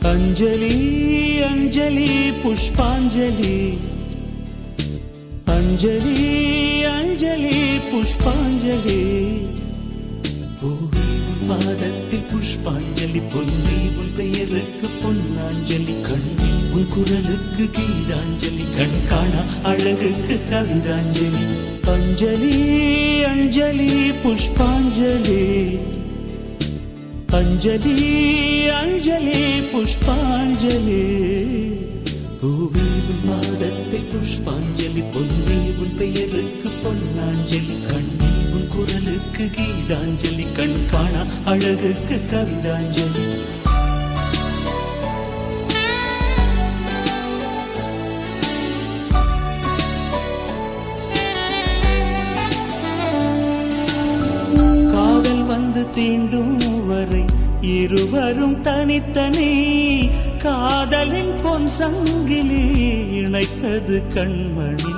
अंजलि अंजलि पुष्पांजलि अंजलि अंजलि पुष्पांजलि பாதத்தில் புஷ்பாஞ்சலி பொன்னி உன் பெயருக்கு பொன்னாஞ்சலி கண்ணி உன் குரலுக்கு கீதாஞ்சலி கண் காணா அழகுக்கு கவிதாஞ்சலி அஞ்சலி அஞ்சலி புஷ்பாஞ்சலி अंजलि अंजलि पुष्पांजलि பூவே உன் பாதத்தில் புஷ்பாஞ்சலி பொன்னி உன் பெயருக்கு பொன்னாஞ்சலி கண்ணி உன் குரலுக்கு கீதாஞ்சலி கண் காணா அழகுக்கு கவிதாஞ்சலி காதல் வந்து தீண்டும் வரை இருவரும் தனித்தனி காதலின் பொன் சங்கிலி இணைத்தது கண்மணி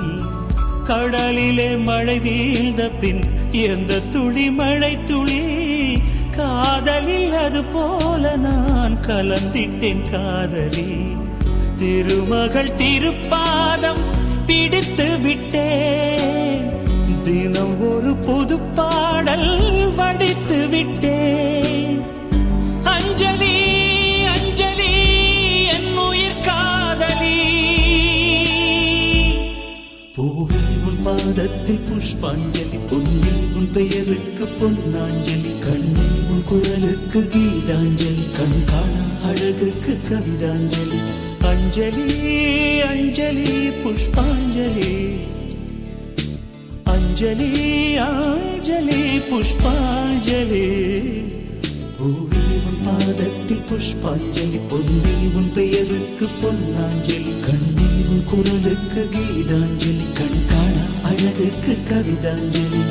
கடலிலே மழை வீழ்ந்த பின் எந்த துளி மழை துளி காதலில் அது போல நான் கலந்திட்டேன் காதலி திருமகள் திருப்பாதம் பிடித்து விட்டேன் தினம் ஒரு புது பாடல் வடித்து விட்டேன் अंजलि अंजलि என் உயிர் காதலி பூவே உன் பாதத்தில் புஷ்பாஞ்சலி பொன்னி உன் பெயருக்கு பொன்னாஞ்சலி கண்ணி உன் குரலுக்கு கீதாஞ்சலி கண் காணா அழகுக்கு கவிதாஞ்சலி अंजलि अंजलि पुष्पांजलि अंजलि अंजलि पुष्पांजलि பூவே உன் பாதத்தில் புஷ்பாஞ்சலி பொன்னி உன் பெயருக்கு பொன்னாஞ்சலி கண்ணி உன் குரலுக்கு கீதாஞ்சலி கண் காணா அழகுக்கு கவிதாஞ்சலி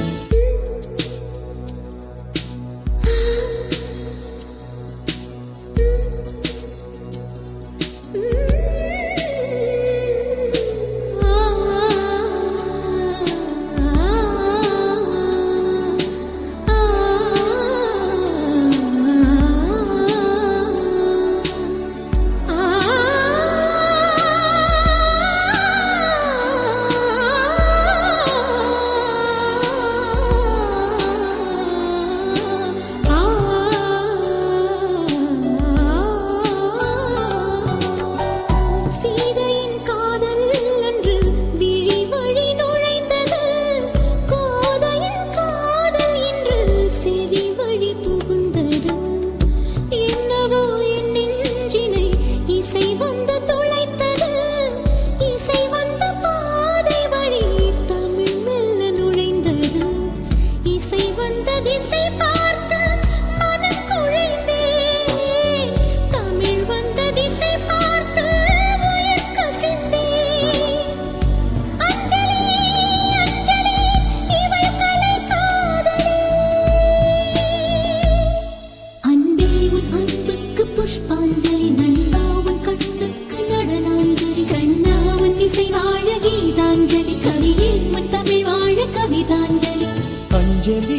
अंजलि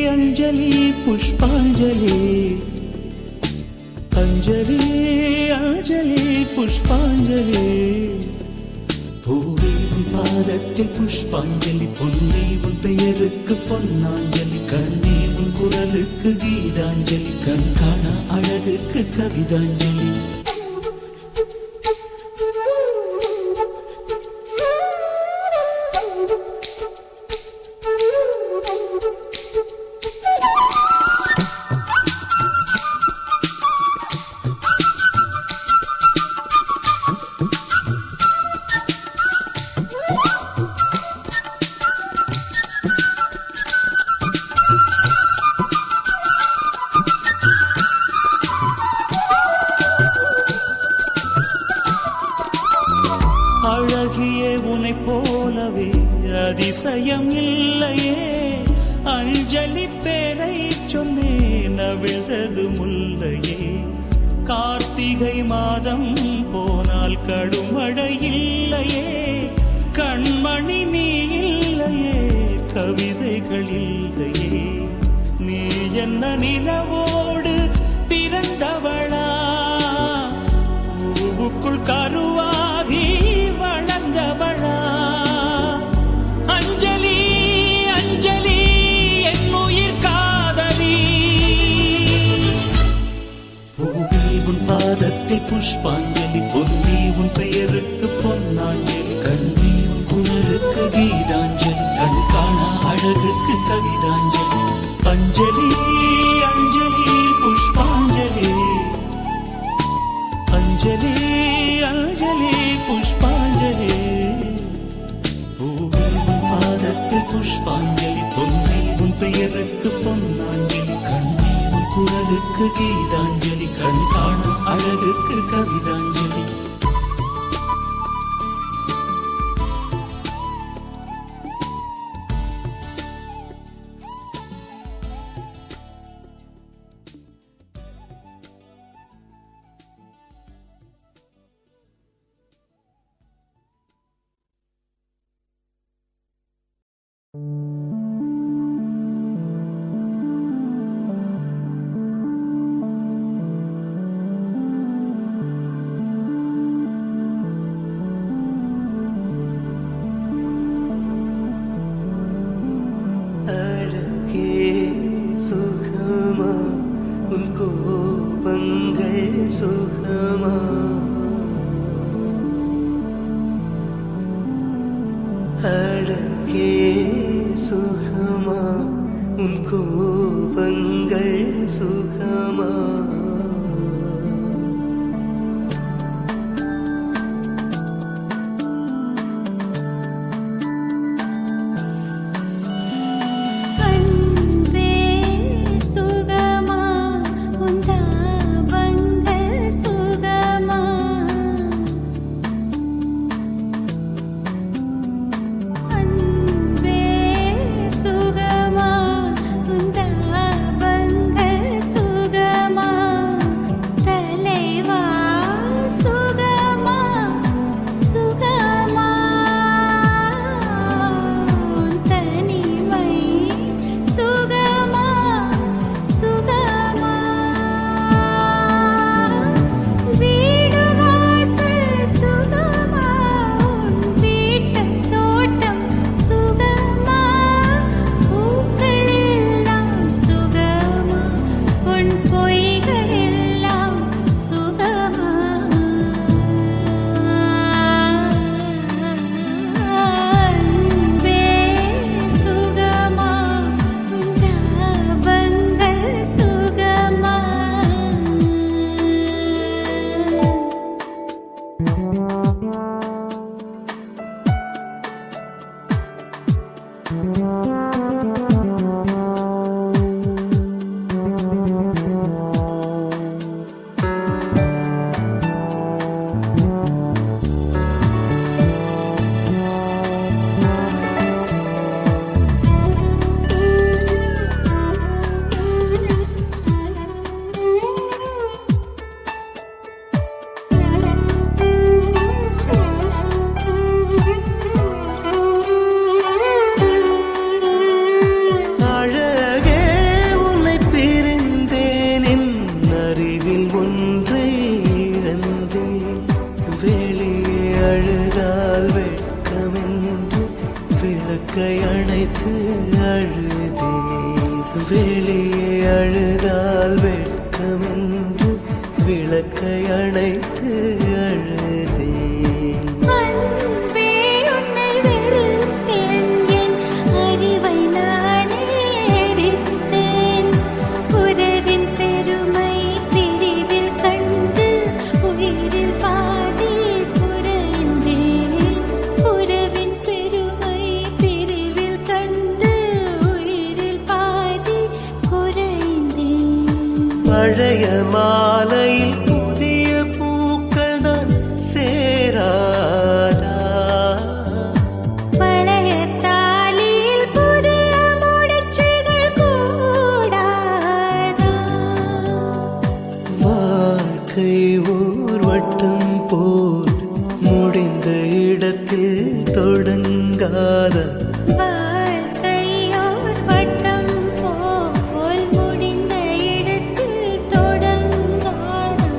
अंजलि पुष्पांजलि अंजलि अंजलि पुष्पांजलि பூவே உன் பாதத்தில் புஷ்பாஞ்சலி பொன்னி உன் பெயருக்கு பொன்னாஞ்சலி கண்ணி உன் குரலுக்கு கீதாஞ்சலி கண் காணா அழகுக்கு கவிதாஞ்சலி அழகியே உன்னை போலவே அதிசயம் இல்லையே அஞ்சலி பேரை சொன்னேன் அவிழ்ந்தது முல்லையே கார்த்திகை மாதம் போனால் கடுமழை இல்லையே கண்மணி நீ இல்லையே கவிதைகள் இல்லையே நீ என்ன நிலவோடு பிறந்தவளா புஷ்பாஞ்சலி பொன்னி உன் பெயருக்கு பொன்னாஞ்சலி கண்ணி உன் குரலுக்கு கீதாஞ்சலி கண் காணா அழகுக்கு கவிதாஞ்சலி அஞ்சலி அஞ்சலி புஷ்பாஞ்சலி அஞ்சலி அஞ்சலி புஷ்பாஞ்சலி பூவே உன் பாதத்தில் புஷ்பாஞ்சலி பொன்னி உன் பெயருக்கு பொன்னாஞ்சலி கண்ணி உன் குரலுக்கு கீதாஞ்சலி கண் காணா அழகுக்கு கவிதாஞ்சலி சுகமா உன் கோபங்கள் சுகமா அழகே சுகமா உன் கோபங்கள் சுகமா விளக்கை அணைத்து அழுதேன். வெளியே அழுதால் வெட்கமென்று விளக்கை அணைத்து அழுதேன். அன்பே உன்னை வெறுத்தேன், என் அறிவை நானே எரித்தேன். உறவின் பெருமை பிரிவில் கண்டு உயிரில் பாதி குறைந்தேன். உறவின் பெருமை பிரிவில் கண்டு உயிரில் பாதி குறைந்தேன். பழைய மாலையில் புதிய பூக்கள் தான் சேராதா? பழைய தாலியில் புதிய முடிச்சுகள் கூடாதா? வாழ்க்கை ஓர் வட்டம் போல் முடிந்த இடத்தில் தொடங்காதா? வாழ்க்கையோர் வட்டம் போல் முடிந்த இடத்தில் தொடங்காதா?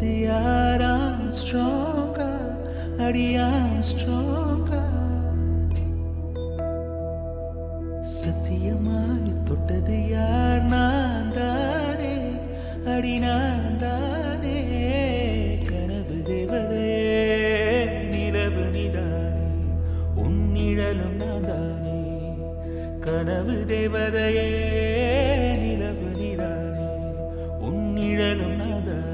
தொட்டது யாராம் ஸ்ட்ராங்கா அடியாம் ஸ்ட்ராங்கா சத்தியமாய் தொட்டது யார் நான் தானே அடி நான் தானே கனவு தேவதையே நிலவு நிதானே உன்னிழலும் நான் தானே கனவு தேவதையே நிலவு நிதானே உன்னிழலும் நான் தானே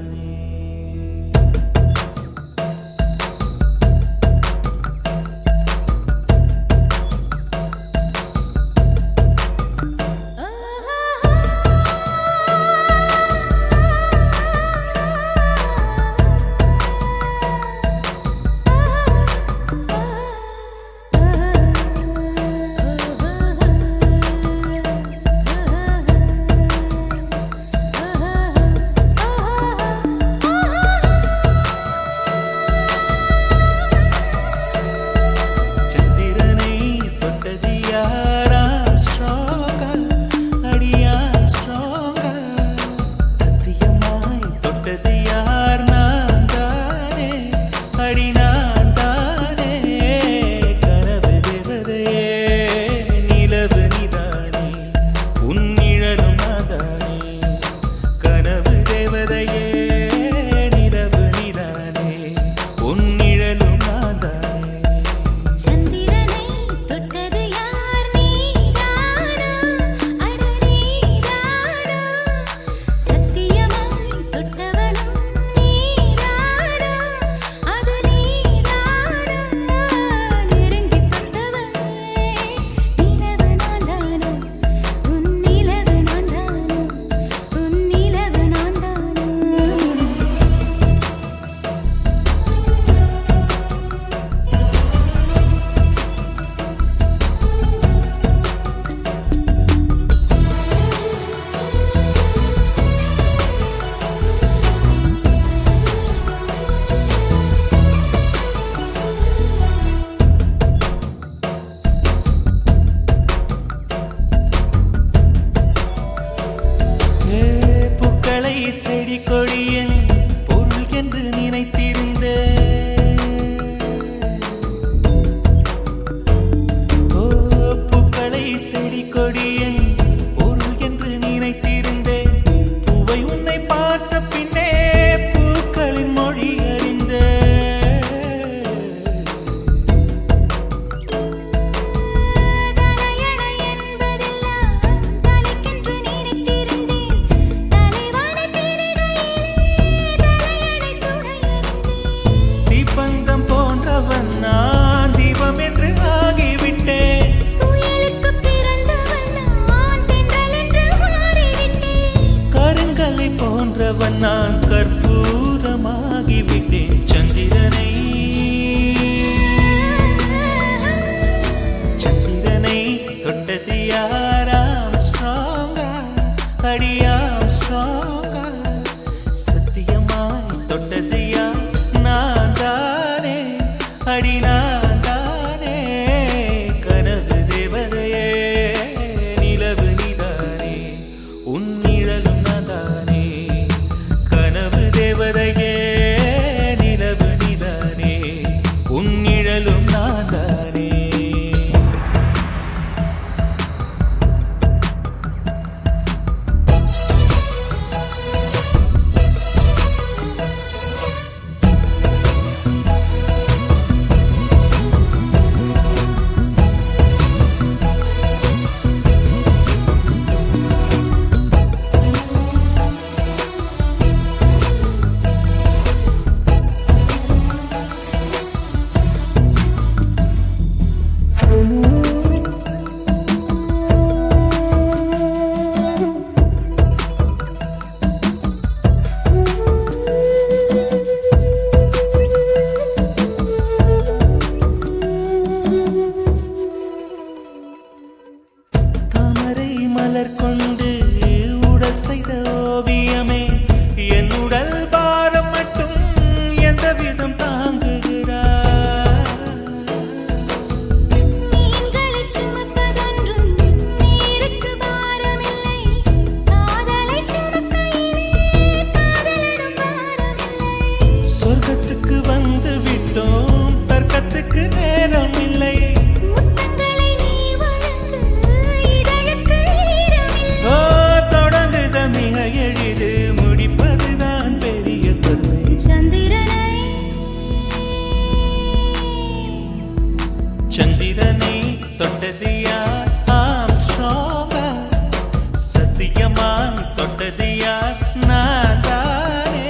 சொர்க்கத்துக்கு வந்து விட்டோம், தர்க்கத்துக்கு நேரம் இல்லை. முத்தங்களை நீ வழங்கு, இதழுக்கு ஈரமில்லை. தொடங்குத மிக எளிது, முடிப்பதுதான் பெரிய தொல்லை. சந்திரனை தொட்டது யார்? ஆம்ஸ்ட்ராங்கா. சத்தியமா தொட்டது யார்? நான் தானே,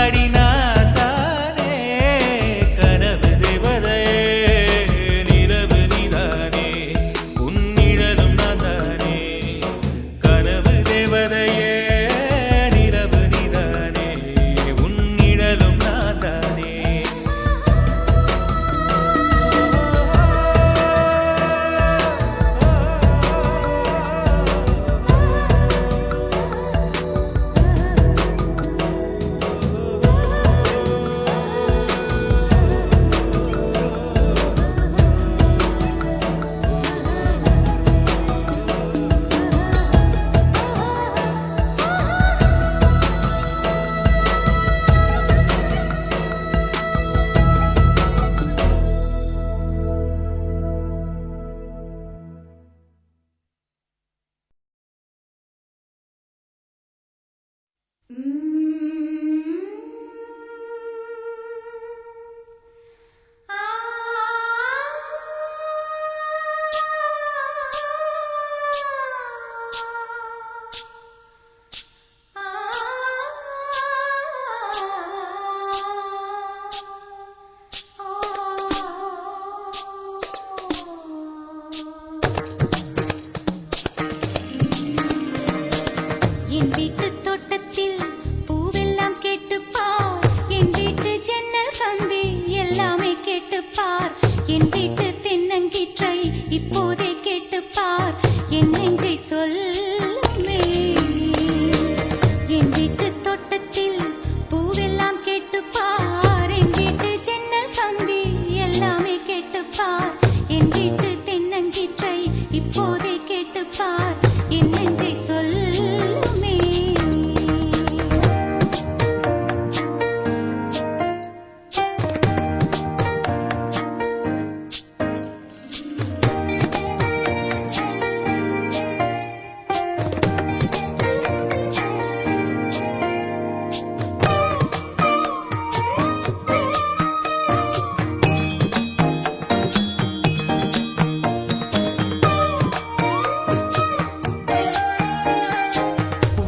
அடி நான் தானே. கனவு தேவதையே, நிலவு நீதானே, உன் நிழலும் நான் தானே. கனவு தேவதையே, நிலவு நீதானே, உன் நிழலும் நான் தானே. என் வீட்டு தோட்டத்தில் பூவெல்லாம் கேட்டுப்பார், என் வீட்டு ஜன்னல் கம்பி எல்லாமே கேட்டுப்பார், என் வீட்டு தென்னங்கீற்றை இப்போதே கேட்டுப்பார், என் நெஞ்சை சொல்லுமே. என் வீட்டு தோட்டத்தில் பூவெல்லாம் கேட்டுப்பார், என் வீட்டு ஜன்னல் கம்பி எல்லாமே கேட்டுப்பார், என் வீட்டு தென்னங்கீற்றை இப்போதே கேட்டுப்பார், என் நெஞ்சை சொல்லுமே.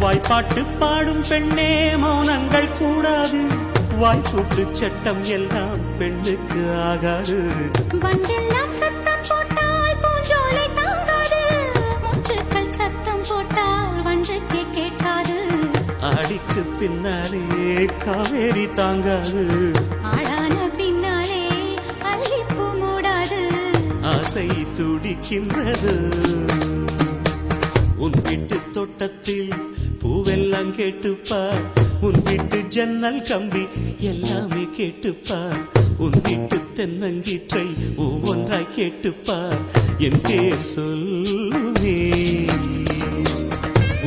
வாய்ப்பாட்டு பாடும் பெண்ணே மௌனங்கள் கூடாது, வாய்க்கூட்டு சட்டம் எல்லாம் பெண்ணுக்கு ஆகாது. வண்டெல்லாம் சத்தம் போட்டால் பூஞ்சோலை தாங்காது, முட்டுக்கள் சத்தம் போட்டால் வண்டுக்கே கேட்காது. ஆடிக்கு பின்னாலே காவேரி தாங்காது, ஆளான பின்னாலே அல்லிப்பூ மூடாது. ஆசை துடிக்கின்றது. உன் வீட்டு தோட்டத்தில் பூவெல்லாம் கேட்டுப்பார், உன் வீட்டு ஜன்னல் கம்பி எல்லாமே கேட்டுப்பார், உன் வீட்டு தென்னங்கீற்றை ஒவ்வொன்றாய் கேட்டுப்பார், என் பேர் சொல்லுமே.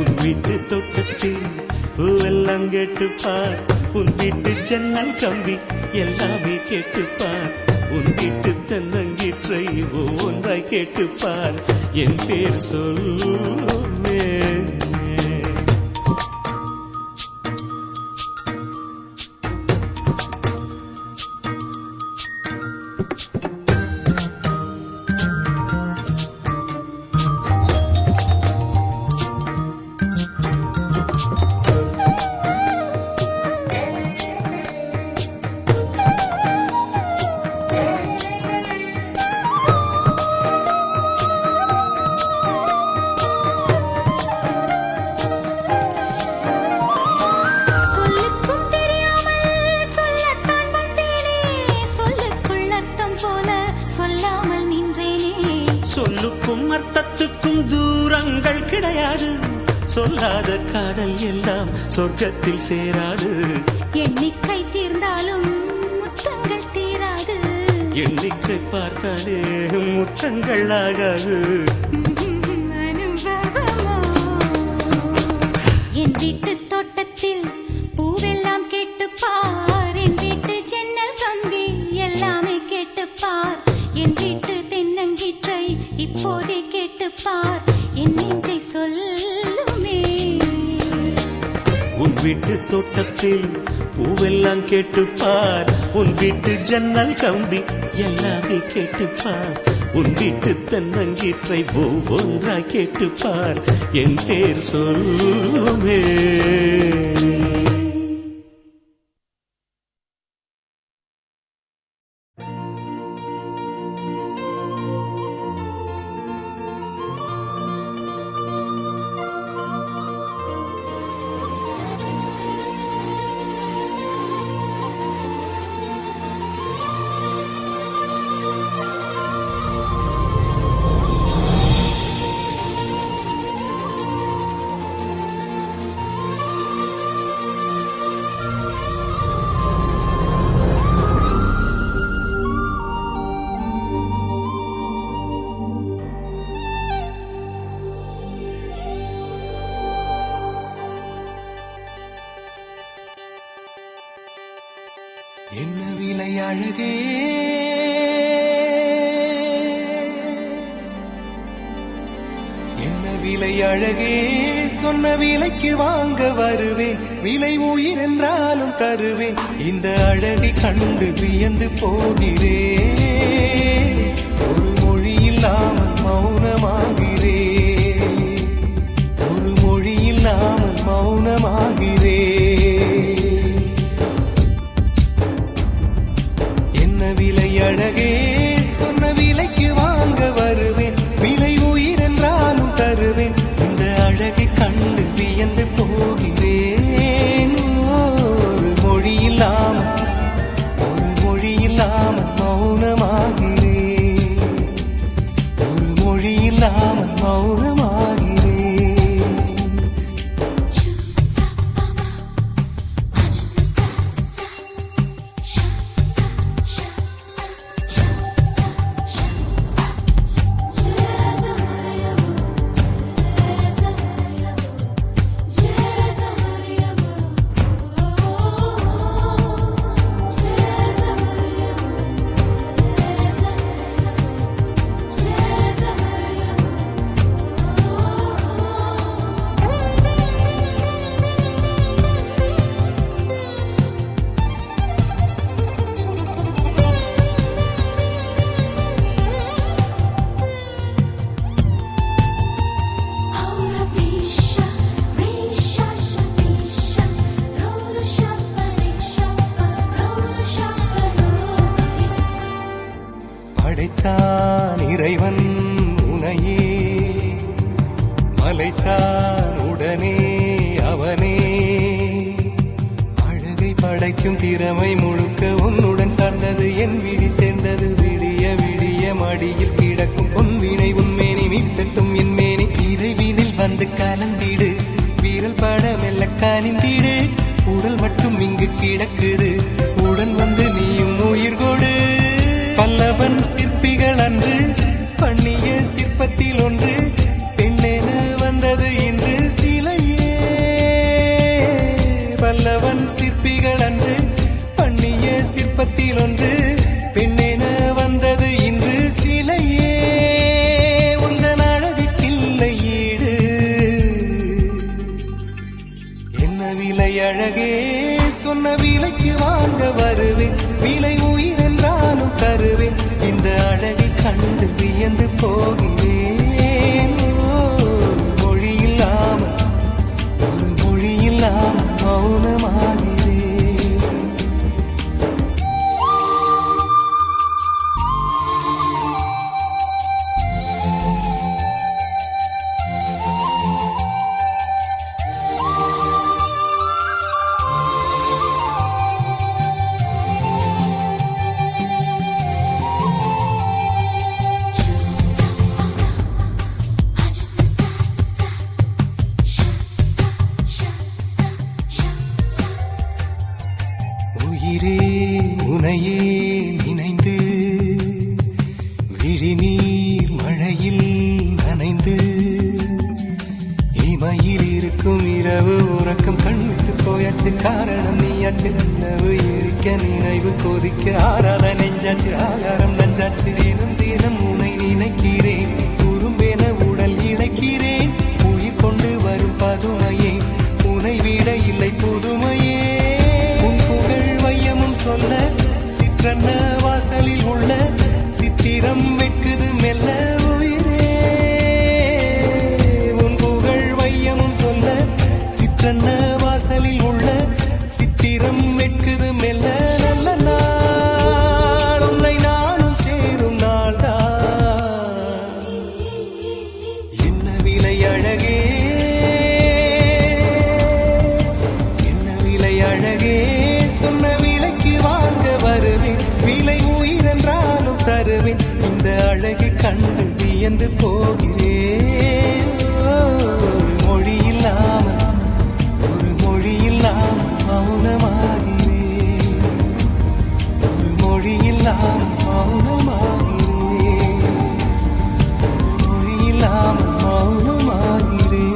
உன் வீட்டு தோட்டத்தில் பூவெல்லாம் கேட்டுப்பார், உன் வீட்டு ஜன்னல் கம்பி எல்லாமே கேட்டுப்பார், உன் வீட்டு தென்னங்கீற்றை ஒவ்வொன்றாய் கேட்டுப்பார், என் பேர் சொல்லுமே. சொல்லுக்கும் அர்த்தத்துக்கும் தூரங்கள் கிடையாது, சொல்லாத காதல் எல்லாம் சொர்க்கத்தில் சேராது. எண்ணிக்கை தீர்ந்தாலும் முத்தங்கள் தீராது, எண்ணிக்கை பார்த்தாலே முத்தங்கள் ஆகாது. அனுபவமோ என் வீட்டு தோட்டத்தில் பூவெல்லாம் கேட்டுப்பார், என் வீட்டு வீட்டு தோட்டத்தில் பூவெல்லாம் கேட்டுப்பார் உன் வீட்டு ஜன்னல் கம்பி எல்லாமே கேட்டுப்பார் உன் வீட்டு தென்னங்கீற்றை ஒவ்வொன்றாய் கேட்டுப்பார் என் பேர் சொல்லுமே என்ன விலை அழகே என்ன விலை அழகே சொன்ன விலைக்கு வாங்க வருவேன் விலை உயிர் என்றாலும் தருவேன் இந்த அழகை கண்டு வியந்து போகிறேன் ஒரு மொழி இல்லாமல் மௌனமாகிறேன் ஒரு மொழி இல்லாமல் மௌனமாகிறேன் அழகே சொன்ன விலைக்கு வாங்க வருவேன் விலை உயிர் என்றாலும் தருவேன் இந்த அழகை கண்டு வியந்து போகிறேன் ஒரு மொழி இல்லாமல் மௌனமாகிறேன் ஒரு மொழி இல்லாமல் மௌனமாகிறேன் படைத்தான் இறைவன் உனையே மலைத்தான் உடனே அவனே அழகை படைக்கும் திறமை முழுக்க உன்னுடன் சார்ந்தது என் விழி சேர்ந்தது விடிய விடிய மடியில் கிடக்கும் பொன்வினை உன்மேனி மீட்டட்டும் என் மேனி இறைவினில் வந்து கலந்திடு வீரல் பட மெல்ல கனிந்திடு உடல் மட்டும் இங்கு கிடக்குது உடன் வந்து நீயும் உயிர் கொடு பல்லவன் சிற்பிகள் அன்று பண்ணிய சிற்பத்தில் ஒன்று பெண்ணென வந்தது இன்று சிலையே பல்லவன் சிற்பிகள் அன்று பண்ணிய சிற்பத்தில் ஒன்று பெண்ணென வந்தது இன்று சிலையே உந்தன் அழகுக்கில்லை ஈடு என்ன விலை அழகே சொன்ன விலைக்கு வாங்க வருவேன் விலை உயிர் என்றாலும் தருவேன் இந்த அழகை கண்டு வியந்து போகிறேன் மொழி இல்லாமல் மௌனமாகிறேன் உயிரே உனையே நினைந்து விழிநீர் மழையில் நனைந்து இமையில் இருக்கும் இரவு உறக்கம் கண்விட்டு போயாச்சு காரணம் நீயாச்சு நிலவு எரிக்க நினைவு கொதிக்க ஆறாத நெஞ்சாச்சு ஆகாரம் நஞ்சாச்சு தினம் தினம் உனை நினைக்கிறேன் துரும்பென உடல் இழைக்கிறேன் உயிர் கொண்டு வரும் பதுமையே உனை விட இல்லை புதுமையே உன் புகழ் வையமும் சொல்ல சிற்றன்ன வாசலில் உள்ள சித்திரம் வெட்குது மெல்ல உயிரே உன் புகழ் வையமும் சொல்ல சிற்றன்ன வாசலில் உள்ள சித்திரம் வெட்குது மெல்ல நல்ல நாள் உன்னை நானும் சேரும் நாள்தான் என்ன விலை அழகே என்ன விலை அழகே சொன்ன விலைக்கு வாங்க வருவேன் விலை உயிரென்றாலும் தருவேன் இந்த அழகை கண்டு வியந்து போகிறேன் ஒரு மொழி இல்லாமல் மௌனமாகிறேன் ஒரு மொழி இல்லாமல் மௌனமாகிறேன் ஒரு மொழி இல்லாமல் மௌனமாகிறேன்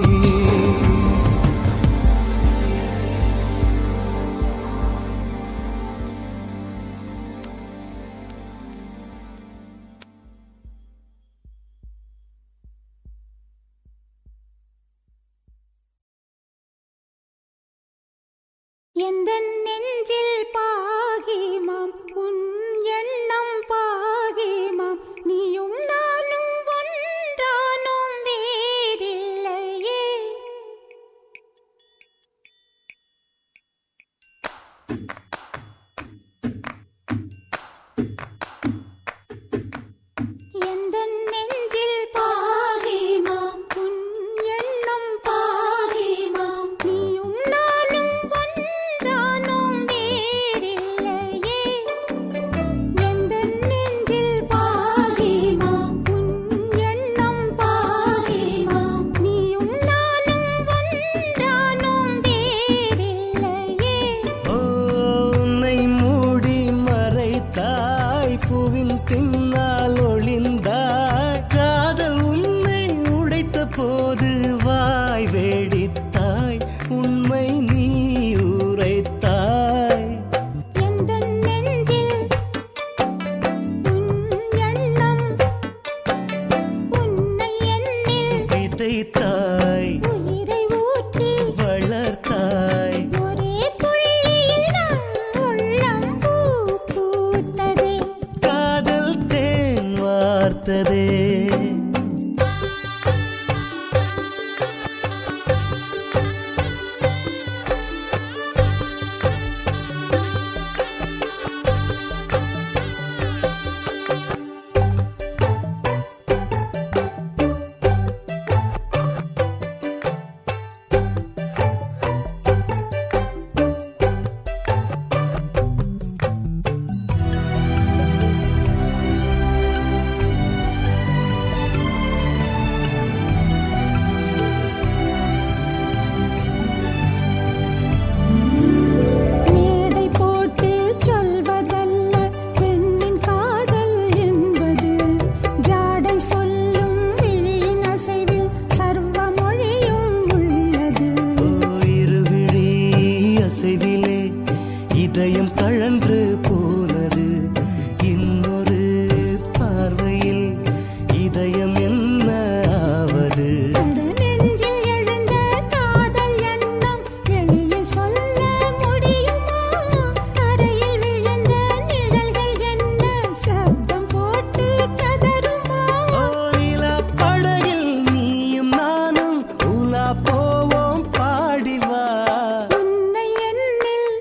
எந்தன் நெஞ்சில் பாகிமாம் உன் எண்ணம் பாகிமாம் நீயும் நானும் ஒன்றானும் வேறில்லையே எந்தன் நெஞ்சில் பாகிமாம் உன் எண்ணம் பாகிமாம் நீயும் நானும் ஒன்றானும் வேறில்லையே எந்தன் நெஞ்சில் பாகிமாம் உன் எண்ணம் பாகிமாம் நீயும் நானும் ஒன்றானும் வேறில்லையே உன்னை மூடி மறைத்தாய் பூவின் பின்னால் ஒளிந்தாய் காதல் உன்னை உடைத்த போது வாய் வேடித்தாய் உண்மை நீ உரைத்தாய் எந்தன் நெஞ்சில் உன் எண்ணம் உன்னை எண்ணில் விதைத்தாய் உயிரை ஊற்றி வளர்த்தாய் ஒரே புள்ளியில் நம் உள்ளம் பூ பூத்ததே காதல் தேன் வார்த்ததே மேடை போட்டு சொல்வதல்ல பெண்ணின் காதல் என்பது ஜாடை சொல்லும் விழியின் அசைவில் சர்வ மொழியும் உள்ளது இருவிழி அசைவிலே இதயம் கழன்று போனது இன்னொரு பார்வையில் இதயம் என்ன ஆவது நெஞ்சில் எழுந்த காதல் எண்ணம் வெளியில் சொல்ல முடியுமா தரையில் விழுந்த நிழல்கள் என்ன சப்தம் போட்டு கதறுமா நிலா படகில் நீயும் நானும் உலா போவோம் பாடிவா உன்னை எண்ணில்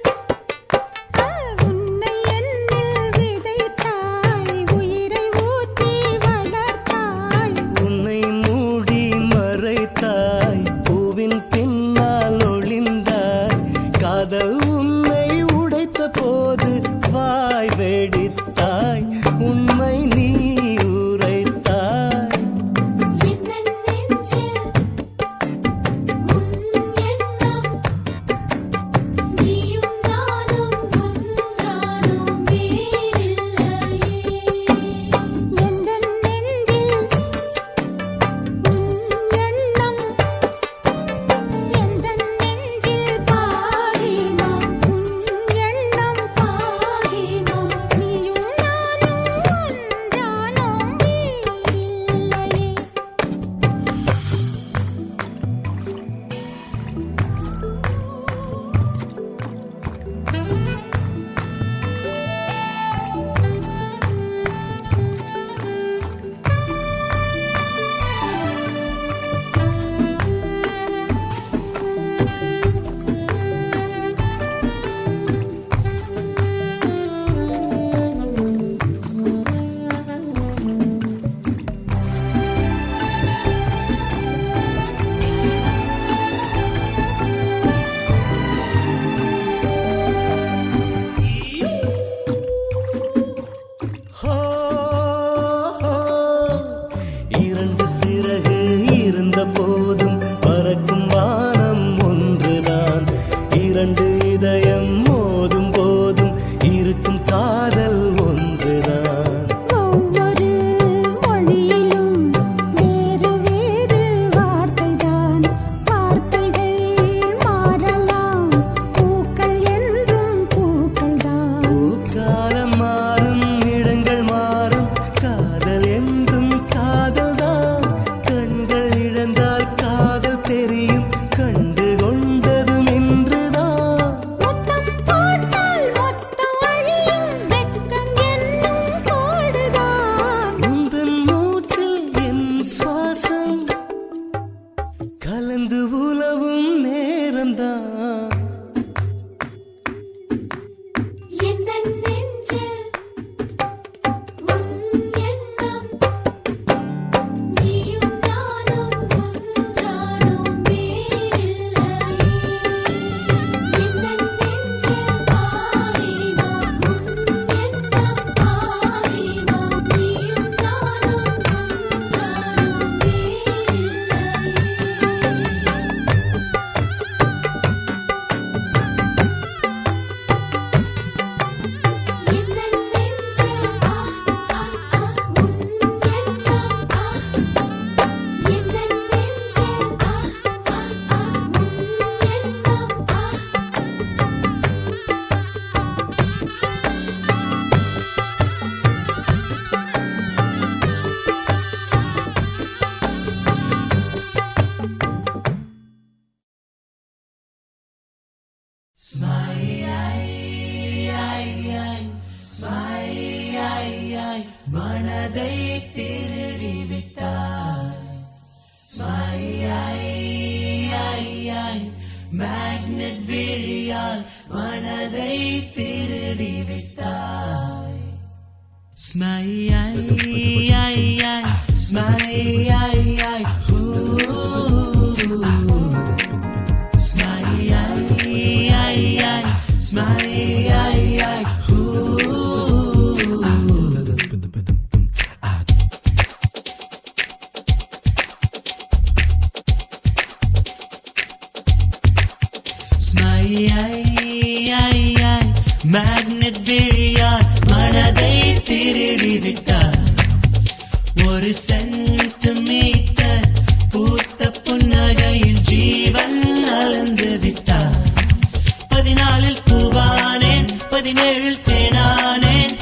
விதைத்தாய் உயிரை ஊற்றி வளர்த்தாய் உன்னை மூடி மறைத்தாய் பூவின் பின்னால் ஒளிந்தாய் காதல் உன்னை உடைத்த போது வாய் வெடித்தாய் உண்மை நீ உரைத்தாய் எந்தன் நெஞ்சில் உன் எண்ணம் நீயும் நானும் ஒன்றானும் வேறில்லையே எந்தன் நெஞ்சில் உன் எண்ணம் எந்தன் நெஞ்சில் பாகிமாம் உன் எண்ணம் பாகிமாம் நீயும் மனதை திருடி விட்டாய் மேக்னெட் விழியால் மனதை திருடி விட்டாய் ஸ்மைல் மேக்னெட் விழியால் மனதை திருடி விட்டார் ஒரு சென்டிமீட்டர் பூத்த புன்னகையில் ஜீவன் அளந்து விட்டார் 14 பூவானேன் 17 தேனானேன்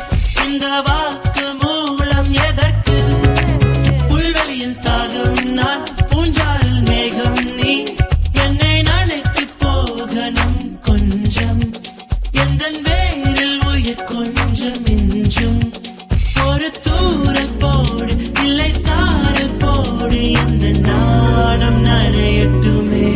இந்த வாக்கு மூலம் எதற்கு புல்வெளியின் தாகம் நான் பூஞ்சாரில் மேகம் நீ என்னை நினைத்து போகணும் கொஞ்சம் எந்தன் வேரில் உயிர் கொஞ்சம் மிஞ்சும் ஒரு தூரல் போடு இல்லை சாரல் போடு எந்த நாணம் நனையட்டுமே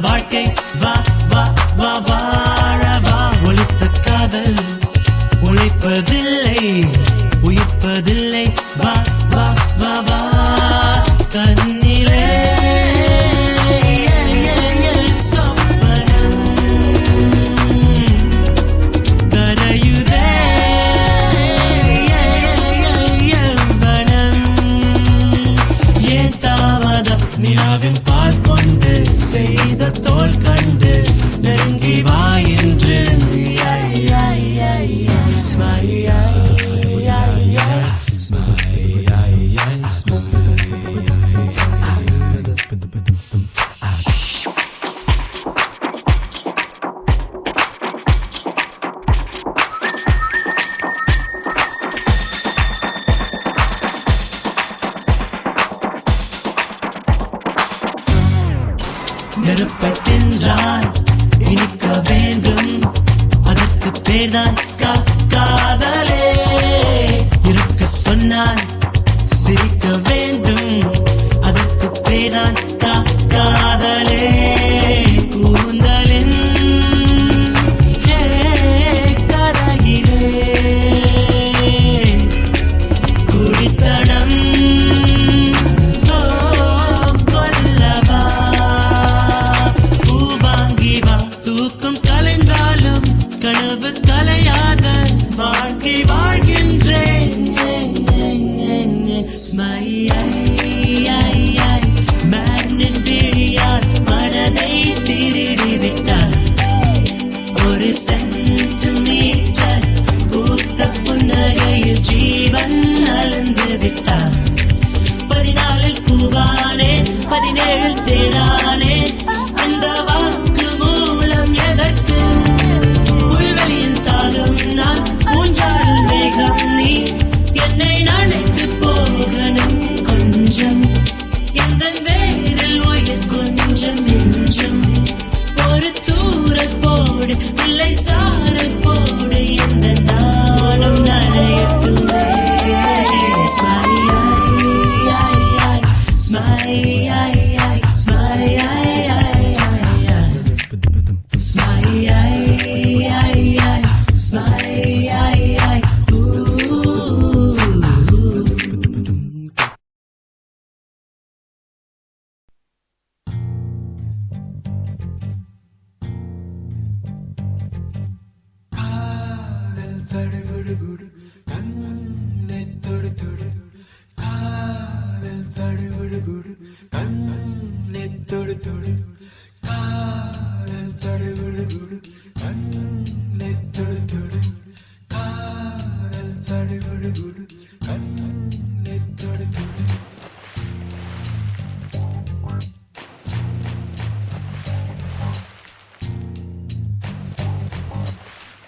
வாழ்க்கை வா வா வா வாழவா ஒளித்த காதல் உழைப்பதில்லை உயிர்ப்பதில்லை வா வா வா வா கண்ணிலே சொப்பனம் கரையுதே வனம் ஏன் தாமதம் நிலாவின் பால் கொண்டு செய்த தோல் கண்டு நெருங்கி வா என்று நெருப்பை தின்றால் இனிக்க வேண்டும் அதற்கு பேர்தான் காதலே இருக்க சொன்னால் சிரிக்க வேண்டும் அதற்கு பேர்தான் காதலே கூந்தலின் கரையிலே குடித்தனம் வாழ்க்கை வாழ்கின்றேன் மேக்னெட் விழியால் மனதை திருடி விட்டார் ஒரு சென்டிமீட்டர் பூத்த புன்னகையில் ஜீவன் அளந்து விட்டார் 14 பூவானேன் 17 தேனானேன் இந்த வாக்கு மூலம் எதற்கு புல்வெளியின் தாகம் நான் பூஞ்சாரில் மேகம் நீ என்னை நினைத்து போகணும் கொஞ்சம் எந்தன் வேரில் உயிர் கொஞ்சம் மிஞ்சும் ஒரு தூரல் போடு இல்லை சாரல் போடு எந்த நாளும் நனையட்டுமே smile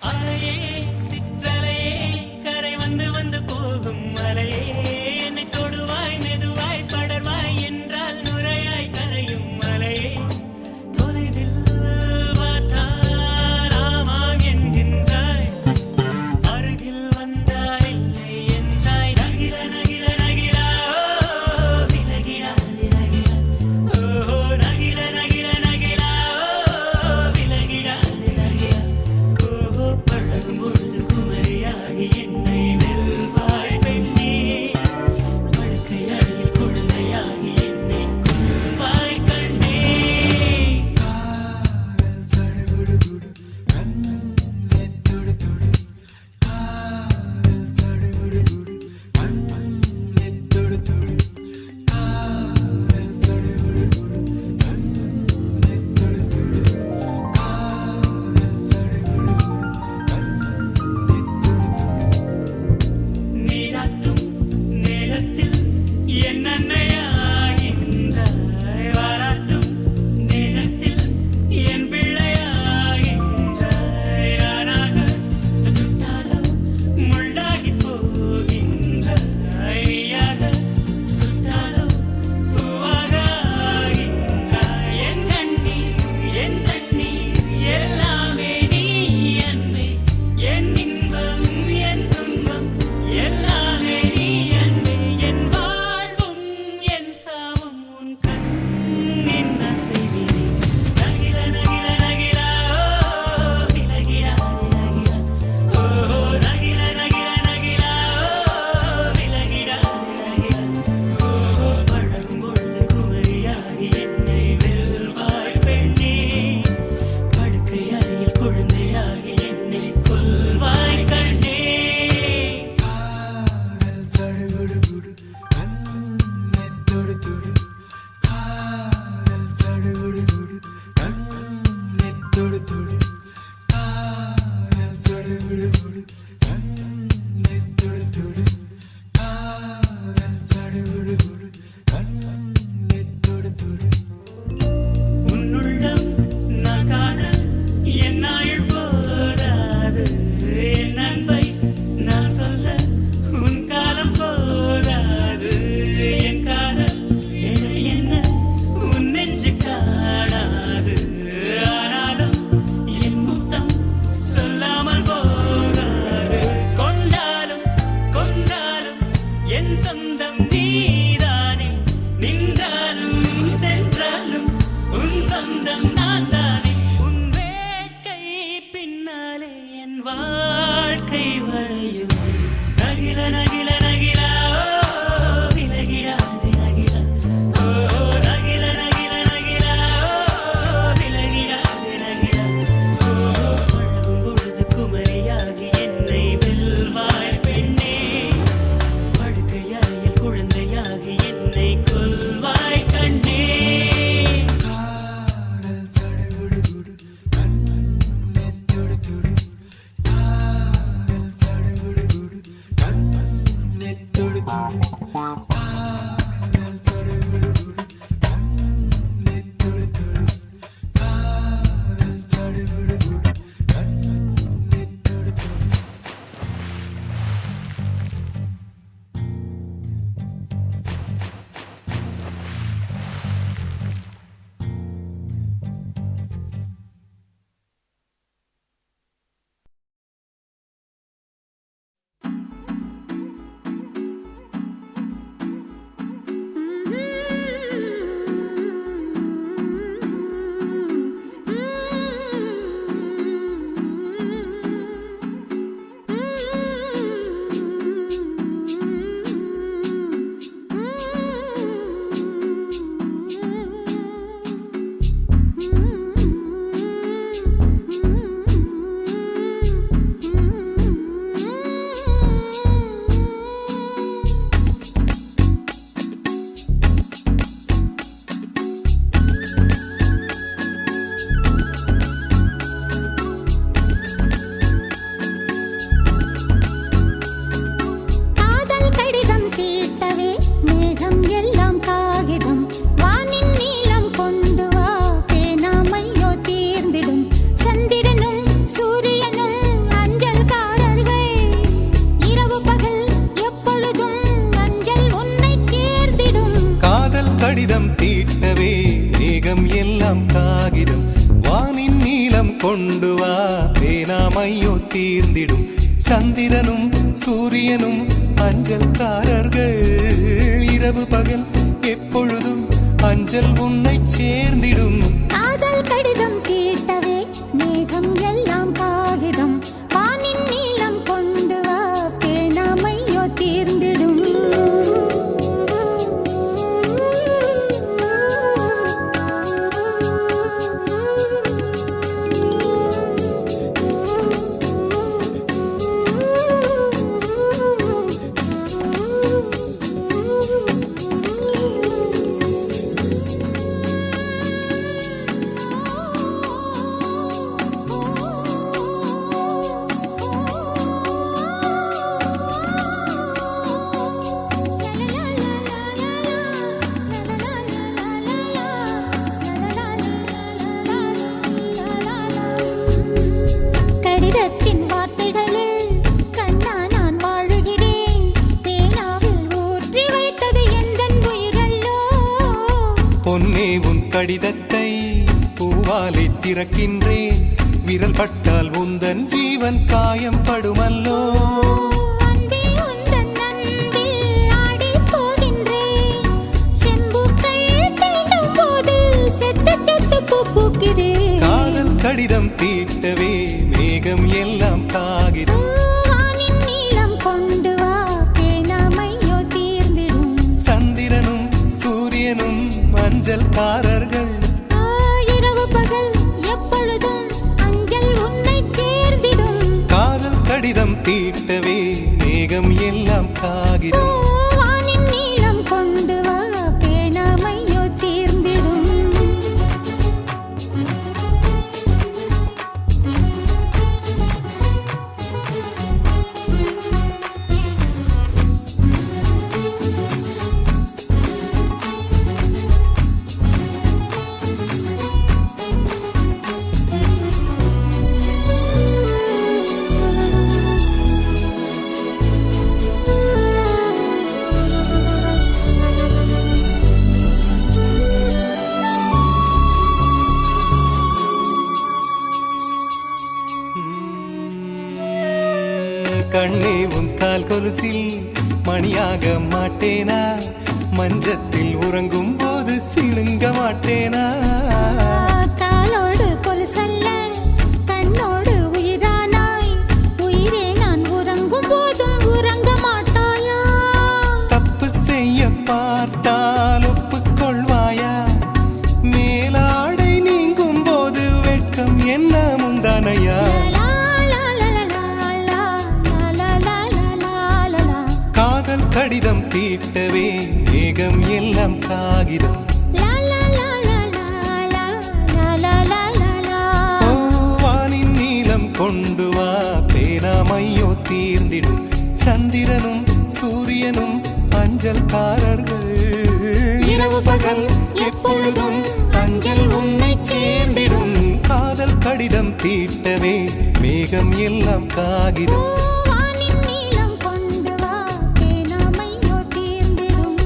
அலையே சிற்றலையே கரை வந்து வந்து போகும் மலையே என்னை தொடுவாய் மெதுவாய் படர்வாய் என்றால் நுரையாய் கரையும் மலையே தொலைவில் பார்த்தால் ஆமாம் என்கின்றாய் அருகில் வந்தால் இல்லை என்றாய் நகிர நகிர நகிரா விலகிடாது நகிரா ஓஹோ நகிர நகிர நகிரா விலகிடாது நகிரா ஓஹோ பழகும் பொழுது குமரியாகி என்னை வெல்வாய் பெண்ணே படுக்கை அறையில் குழந்தையாகி என்னை கொள்வாய் கண்ணே நீராட்டும் நேரத்தில் என் அன்னையாகின்றாய் வாராட்டும் நேரத்தில் என் பிள்ளையாகின்றாய் நானாக தொட்டாலோ முள்ளாகி போகின்றாய் நீயாக தொட்டாலோ பூவாக ஆகின்றாய் என் கண்ணீர் என் தண்ணீர் எல்லாமே நீ அன்பே என் இன்பம் என் துன்பம் எல்லாமே நீ அன்பே என் வாழ்வும் என் சாவும் உன் கண்ணின் அசைவிலே நகிர நகிர நகிரா விலகிடாது நகிரா ஓஹோ நகிர நகிர நகிரா விலகிடாது நகிரா ஓஹோ பழகும் பொழுது குமரியாகி என்னை வெல்வாய் பெண்ணே படுக்கை அறையில் குழந்தையாகி என்னை கொல்வாய் கண்ணே உன்னுள்ளம் நான் காண என் நாள் போதாது என் அன்பை நான் சொல்ல உன் காலம் போதாது என் காதல் என என்ன உன் நெஞ்சு காணாது ஆனாலும் என் முத்தம் சொல்லாமல் போகாது கொண்டாலும் கொன்றாலும் என் சொந்தம் நீதானே நின்றாலும் சென்றாலும் உன் சொந்தம் நான் தானே உன் வேட்கை பின்னாலே என் வாழ்க்கை வளையும் நகிர நகிர நகிரா விலகிடாது நகிரா ஓஹோ நகிர நகிர நகிரா விலகிடாது நகிரா ஓஹோ பழகும் பொழுது குமரியாகி என்னை வெல்வாய் பெண்ணே படுக்கை அறையில் குழந்தையாகி என்னை கொல்வாய் கண்ணே ஐயோ தீர்ந்திடும் சந்திரனும் சூரியனும் அஞ்சல்காரர்கள் இரவு பகல் எப்பொழுதும் அஞ்சல் உன்னை சேர்ந்திடும் காதல் கடிதம் கேட்டவே மேகம் எல்லாம் காகிதம் வானின் நீளம் கொண்டு வா பேணாமையோ தீர்ந்திடும் கடிதத்தின் வார்த்தைகளில் கண்ணா நான் வாழுகிறேன் பேனாவில் ஊற்றி வைத்தது எந்தன் உயிரல்லோ பொன்னே உன் கடிதத்தை பூவாலை திறக்கின்றேன் விரல் பட்டால் உந்தன் ஜீவன் காயம் படுமல்லோ அன்பே உந்தன் அன்பில் ஆடிப் போகின்றேன் செம்புக்கள் தீண்டும் போது செத்து செத்து பூ பூக்கிறேன் காதல் கடிதம் தீட்டவே மேகம் எல்லாம் காகிதம் வானின் நீளம் கொண்டு வா பேணாமையோ தீர்ந்திடும் சந்திரனும் சூரியனும் அஞ்சல்காரர்கள் இரவு பகல் எப்பொழுதும் அஞ்சல் உன்னை சேர்ந்திடும் காதல் கடிதம் தீட்டவே மேகம் எல்லாம் காகிதம் வானின் நீளம் கொண்டு வா பேணாமையோ தீர்ந்திடும் கண்ணே உன் கால் கொலுசில் மணியாக மாட்டேனா மஞ்சத்தில் உறங்கும் போது சிணுங்க மாட்டேனா காலோடு கொலுசல்ல கண்ணோடு உயிரானாய் உயிரே நான் உறங்கும் போதும் உறங்க மாட்டாயா தப்பு செய்ய பார்த்தால் ஒப்புக்கொள்வாயா மேலாடை நீங்கும் போது வெட்கம் என்ன முந்தானையா காதல் கடிதம் தீட்டவே மேகம் எல்லாம் காகிதம் வானின் நீளம் கொண்டு வா பேணாமையோ தீர்ந்திடும் சந்திரனும் சூரியனும் அஞ்சல்காரர்கள் இரவு பகல் எப்பொழுதும் அஞ்சல் உன்னை சேர்ந்திடும் காதல் கடிதம் தீட்டவே மேகம் எல்லாம் காகிதம் வானின் நீளம் கொண்டு வா பேணாமையோ தீர்ந்திடும்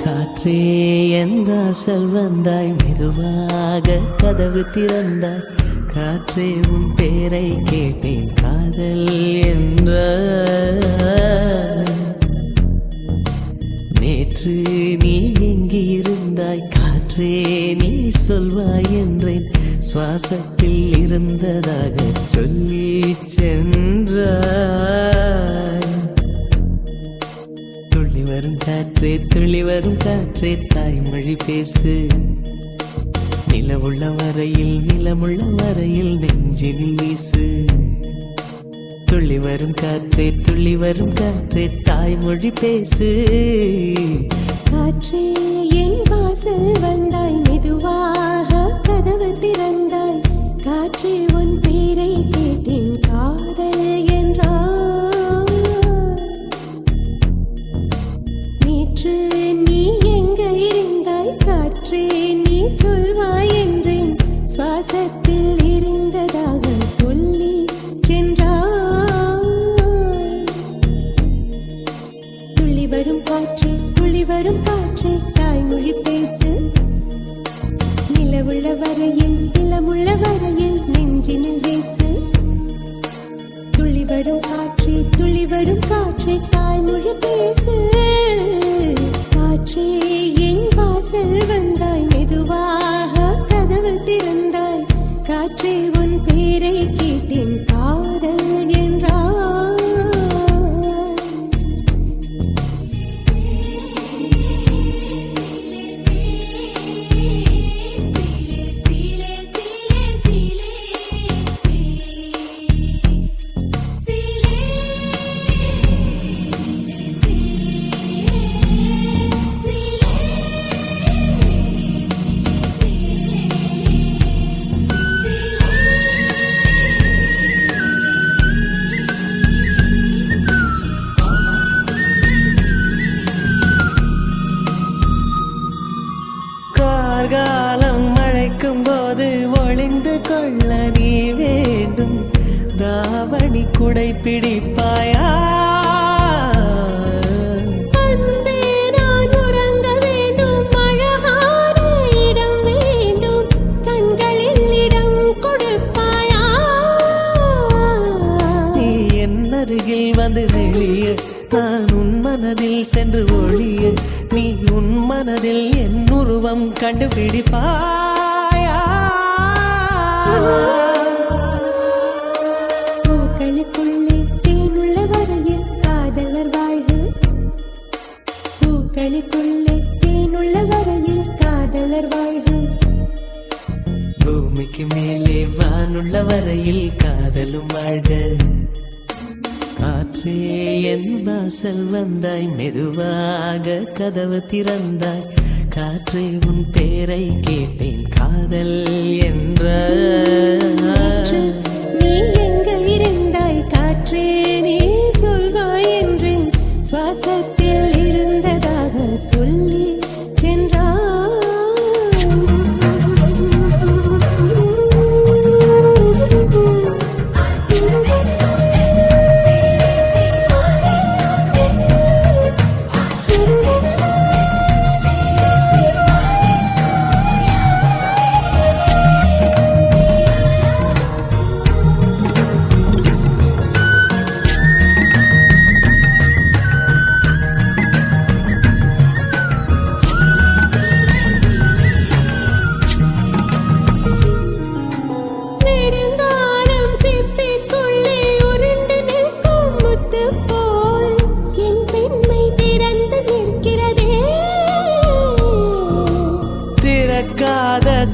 காற்றே என் வாசல் வந்தாய் மெதுவாக கதவு திறந்தாய் காற்றே உன் பேரை கேட்டேன் காதல் என்ற நேற்று நீ எங்கிருந்தாய் காற்றே நீ சொல்வாய் என்றேன் சுவாசத்தில் இருந்ததாக சொல்லி சென்றாய் துள்ளி வரும் காற்றே துள்ளி வரும் காற்றே தாய்மொழி பேசு நிலமுள்ள வரையில் நிலமுள்ள வரையில் நெஞ்சினில் வீசு துள்ளி வரும் காற்றே துள்ளி வரும் காற்றே தாய்மொழி பேசு. காற்றே என் வாசல் வந்தாய், மெதுவாக கதவு திறந்தாய். காற்றே உன் பேரை கேட்டேன், காதல் என்றாய். நேற்று நீ எங்க இருந்தாய், காற்றே நீ சொல்வாய் என்றேன். சுவாசத்தில் இருந்ததாக சொல்லி சென்றாய். துள்ளி வரும் காற்றே துள்ளி வரும் காற்றே தாய்மொழி பேசு. நிலவுள்ள வரையில் நிலமுள்ள வரையில் நெஞ்சினில் வீசு. துள்ளி வரும் காற்றே துள்ளி வரும் காற்றே தாய்மொழி பேசு. காற்றே என் வாசல் வந்தாய், மெதுவாக கதவு திறந்தாய். காற்றே உன் பேரை கேட்டேன், காதல் என்றாய். கார்காலம் மழைக்கும் போது ஒளிந்து கொள்ள நீ வேண்டும். தாவணி குடை பிடிப்பாயா? அன்பே நான் உறங்க வேண்டும், அழகான இடம் வேண்டும். கண்களில் இடம் கொடுப்பாயா? நீ என் அருகில் வந்து நெளிய, நான் உன் மனதில் சென்று ஒளிய. நீ உன் மனதில் என் உருவம் கண்டுபிடிப்பாயா? பூக்களுக்குள்ளே தேனுள்ள வரையில் காதலர் வாழ்க. பூக்களுக்குள்ளே தேனுள்ள வரையில் காதலர் வாழ்க. பூமிக்கு மேலே வானுள்ள வரையில் காதலும் வாழ்க. காற்றே என் வாசல் வந்தாய், மெதுவாக கதவு திறந்தாய். காற்றே உன் பேரை கேட்டேன், காதல் என்ற. காற்று நீ எங்க இருந்தாய், காற்றே நீ சொல்வாய் என்றேன். சுவாசத்தில் இருந்ததாக சொல்லி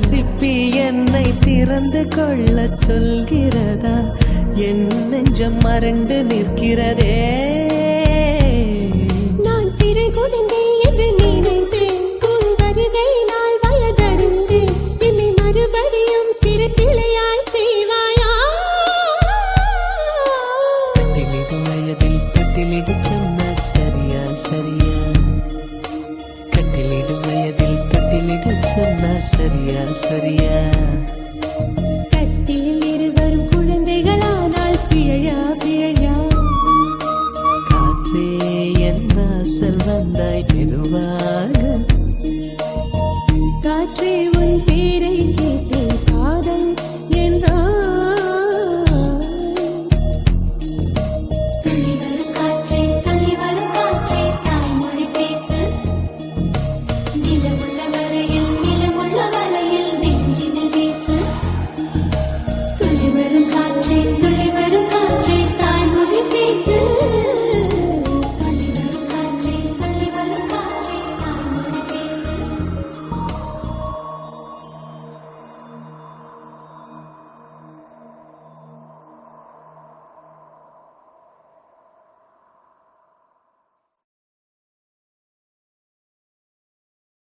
சிப்பி என்னை திறந்து கொள்ள சொல்கிறதா? என் நெஞ்சம் மறண்டு நிற்கிறதே. நான் சிறு குழந்தை என்று நினைத்தேன், உன் வருகை நாள் வயதறிந்தேன். என்னை மறுபடியும் சிறு பிள்ளையாய் செய்வாயா? தொட்டிலிடும் வயதில் தொட்டிலிடு சொன்னால் சரியா சரியா? கட்டிலிடும் வயதில் தொட்டிலிடு சொன்னால் சரியா சரியா? கட்டில் இருவரும் குழந்தைகளானால் பிழையா பிழையா? காற்றே என் வாசல் வந்தாய், மெதுவா